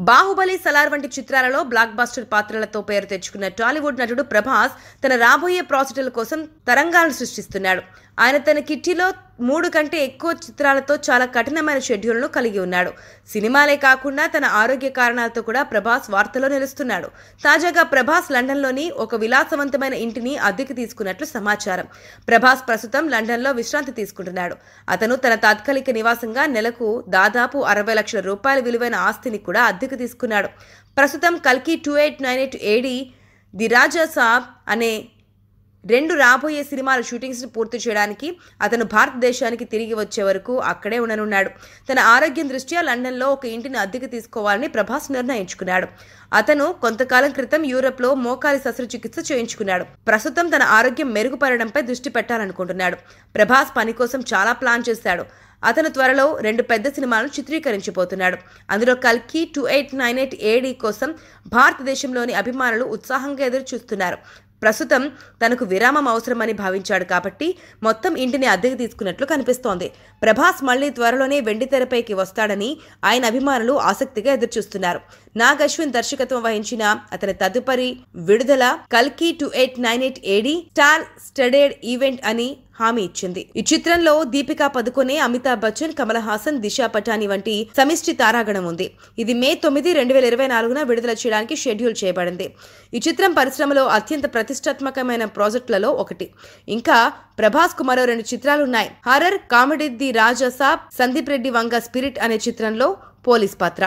బాహుబలి, సలార్ వంటి చిత్రాలలో block buster పాత్రలతో పేరు తెచ్చుకున్న టాలీవుడ్ నటుడు ప్రభాస్ తన రాబోయే ప్రాజెక్టుల కోసం తరంగాలను సృష్టిస్తున్నాడు. ఆయన తన కిట్టీలో 3 కంటే ఎక్కువ చిత్రాలతో చాలా కఠినమైన షెడ్యూల్ను కలిగి ఉన్నాడు. సినిమాలే కాకుండా తన ఆరోగ్య కారణాలతో కూడా ప్రభాస్ వార్తల్లో నిలుస్తున్నాడు. తాజాగా ప్రభాస్ లండన్లోని ఒక విలాసవంతమైన ఇంటిని అద్దెకు తీసుకున్నట్లు సమాచారం. ప్రభాస్ ప్రస్తుతం లండన్లో విశ్రాంతి తీసుకుంటున్నాడు. అతను తన తాత్కాలిక నివాసంగా నెలకు దాదాపు 60 లక్షల రూపాయల విలువైన ఆస్తిని కూడా అద్దెకు తీసుకున్నాడు. ప్రస్తుతం కల్కి 2898 AD, ది రాజా సాబ్ అనే 2 రాబోయే సినిమాల షూటింగ్స్ పూర్తి చేయడానికి అతను భారతదేశానికి తిరిగి వచ్చే వరకు అక్కడే ఉండనున్నాడు. తన ఆరోగ్యం దృష్ట్యా లండన్లో ఒక ఇంటిని అద్దెకు తీసుకోవాలని ప్రభాస్ నిర్ణయించుకున్నాడు. అతను కొంతకాలం క్రితం యూరప్లో మోకాలి శస్త్రచికిత్స చేయించుకున్నాడు. ప్రస్తుతం తన ఆరోగ్యం మెరుగుపడడంపై దృష్టి పెట్టాలనుకుంటున్నాడు. ప్రభాస్ పని కోసం చాలా ప్లాన్ చేశాడు. అతను త్వరలో 2 పెద్ద సినిమాలను చిత్రీకరించబోతున్నాడు. అందులో కల్కి 2898 AD కోసం భారతదేశంలోని అభిమానులు ఉత్సాహంగా ఎదురు చూస్తున్నారు. ప్రస్తుతం తనకు విరామం అవసరమని భావించాడు కాబట్టి మొత్తం ఇంటిని అద్దెకు తీసుకున్నట్లు కనిపిస్తోంది. ప్రభాస్ మళ్లీ త్వరలోనే వెండితెరపైకి వస్తాడని ఆయన అభిమానులు ఆసక్తిగా ఎదురుచూస్తున్నారు. నాగ్ అశ్విన్ దర్శకత్వం వహించిన అతని తదుపరి విడుదల కల్కి 2898 AD స్టార్ స్టడెడ్ ఈవెంట్ అని హామీ ఇచ్చింది. ఈ చిత్రంలో దీపికా పదుకొనే, అమితాబ్ బచ్చన్, కమల్ హాసన్, దిశా పటాని వంటి సమిష్టి తారాగణం ఉంది. ఇది మే 9, 2024న విడుదల చేయడానికి షెడ్యూల్ చేయబడింది. ఈ చిత్రం పరిశ్రమలో అత్యంత ప్రతిష్టాత్మకమైన ప్రాజెక్టులలో ఒకటి. ఇంకా ప్రభాస్ కు మరో 2 చిత్రాలున్నాయి. Horror comedy the Raja Saab, Sandeep Reddy Vanga spirit అనే చిత్రంలో పోలీస్ పాత్ర.